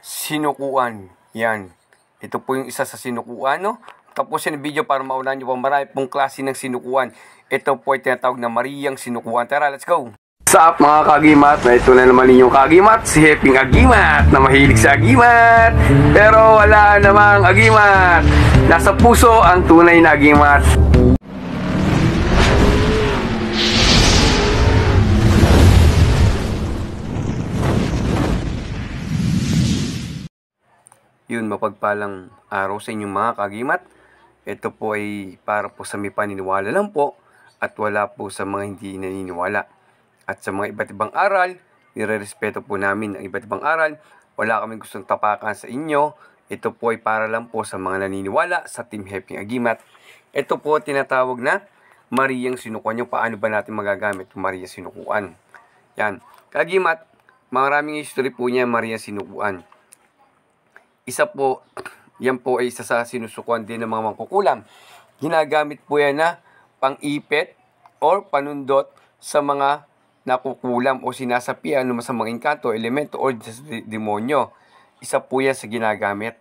sinukuan. Yan. Ito po yung isa sa sinukuan, no? Tapusin ang video para maunahan nyo po marami pong klase ng sinukuan. Ito po ay tinatawag na Mariang sinukuan. Tara, let's go! What's up mga kagimat? Ito na naman ninyong kagimat, si Heping Agimat na mahilig sa agimat. Pero wala namang agimat. Nasa puso ang tunay na agimat. Yun, mapagpalang araw sa inyong mga kagimat. Ito po ay para po sa may paniniwala lang po at wala po sa mga hindi naniniwala. At sa mga iba't ibang aral, nire-respeto po namin ang iba't ibang aral. Wala kaming gustong tapakan sa inyo. Ito po ay para lang po sa mga naniniwala sa Team Heping Agimat. Ito po tinatawag na Mariang sinukuan. Yung paano ba natin magagamit yung Mariang sinukuan? Yan. Kagimat, maraming history po niya Mariang sinukuan. Isa po, yan po ay isa sa sinusukuan din ng mga mangkukulam. Ginagamit po yan na pang-ipit or panundot sa mga nakukulam o sinasapian ng masamang engkanto, elemento o demonyo. Isa po yan sa ginagamit.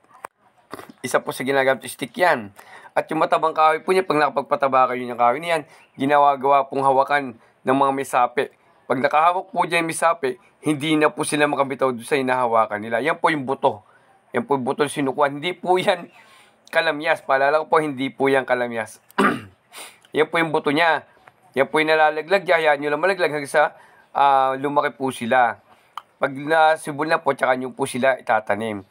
Isa po sa ginagamit, stick yan. At yung matabang kahoy po niya, pag nakapagpataba kayo ng kahoy niyan, ginawa-gawa pong hawakan ng mga misapi. Pag nakahawak po dyan yung misapi, hindi na po sila makabitaw doon sa hinahawakan nila. Yan po yung buto. Yan po yung butol sinukuan. Hindi po yan kalamyas. Paalala ko po, hindi po yan kalamyas. Yan po yung buto niya. Yan po yung nalalaglag. Hayaan nyo lang malaglag hanggang sa lumaki po sila. Pag nasibol na po, tsaka nyo po sila itatanim.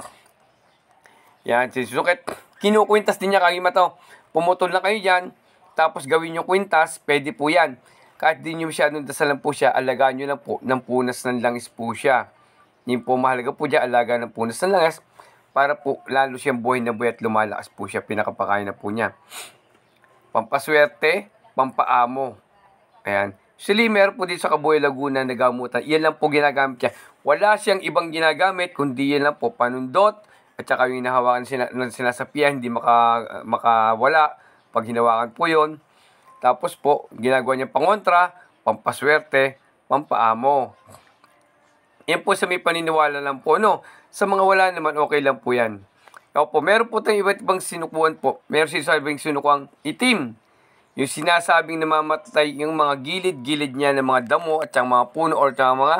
Yan, sisusukit. Kinukwintas din niya kagimat to. Pumutol na kayo dyan. Tapos gawin nyo kwintas. Pwede po yan. Kahit di nyo masyadong dasalan po siya, alagaan nyo lang po ng punas ng langis po siya. Yung po mahalaga po dyan, alagaan ng punas ng langis. Para po lalo siyang buhay na buhay at lumalakas po siya. Pinakapakain na po niya. Pampaswerte, pampaamo. Ayan. Actually, meron po dito sa Kabuhay Laguna na gamutan. Iyan lang po ginagamit niya. Wala siyang ibang ginagamit, kundi yan lang po panundot. At saka yung hinahawakan ng sinasapian, hindi makawala. Pag hinawakan po yun. Tapos po, ginagawa niya pangontra, pampaswerte, pampaamo. Yan po sa may paniniwala lang po, no? Sa mga wala naman, okay lang po yan. Opo, meron po tayong iba't ibang sinukuan po. Meron sinasabing sinukuang itim. Yung sinasabing namamatay yung mga gilid-gilid niya ng mga damo at saka mga puno or saka mga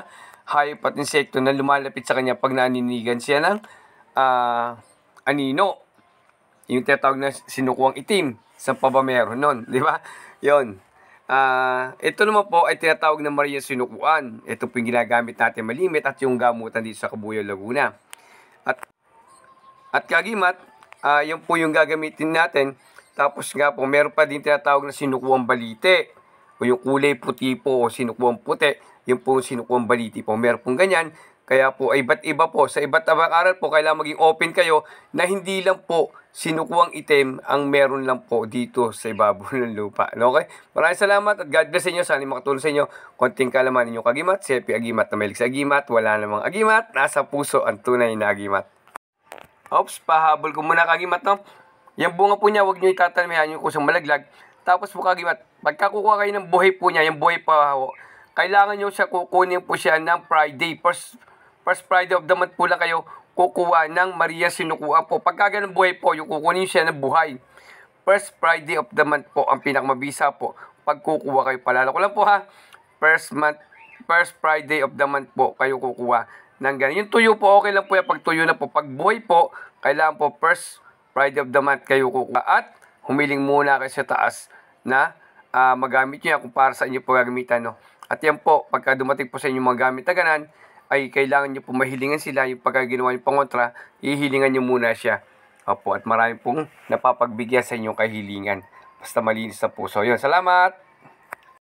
hayop at insekto na lumalapit sa kanya pag nanininigan siya ng anino. Yung tinatawag na sinukuang itim. Saan pa ba meron nun? Di ba? Yun. Ito naman po ay tinatawag na Mariang sinukuan. Ito po yung ginagamit natin malimit at yung gamutan dito sa Kabuhay Laguna. At kagimat, yan po yung gagamitin natin. Tapos nga po, meron pa din tinatawag na sinukuang balite. O yung kulay puti po o sinukuang puti. Yung po yung sinukuang balite po. Meron pong ganyan. Kaya po, ay iba't iba po. Sa iba't ibang aral po, kailangan maging open kayo na hindi lang po sinukuang itim ang meron lang po dito sa ibabaw ng lupa. Okay? Maraming salamat at God bless sa inyo. Sana makatulong sa inyo. Konting kalaman ninyo kagimat. Si Heping Agimat na mahilig sa agimat. Wala namang agimat. Nasa puso ang tunay na agimat. Oops, pahabol ko muna kagimat, no? Yung bunga po niya, huwag nyo itatanihan yung kusang malaglag. Tapos po kagimat, pagka kukuha kayo ng buhay po niya, yung buhay pa, kailangan nyo siya kukunin po siya ng Friday. First Friday of the month po lang kayo kukuha ng Mariang sinukuan po. Pagka ganun buhay po, yung kukunin siya ng buhay. First Friday of the month po, ang pinakamabisa po. Pag kukuha kayo, palala ko lang po ha. First Friday of the month po, kayo kukuha ng ganun. Yung tuyo po, okay lang po yan. Pag tuyo na po, pag buhay po, kailangan po first Friday of the month kayo kukuha. At humiling muna kayo sa taas na magamit nyo yan kung para sa inyo po gagamitan. No? At yan po, pagka dumating po sa inyo mga gamit na ganan, ay kailangan nyo po mahilingan sila. Yung pagka ginawa nyo pangontra, ihilingan nyo muna siya. Opo, at marami pong napapagbigyan sa inyong kahilingan. Basta malinis sa puso. Yun, salamat!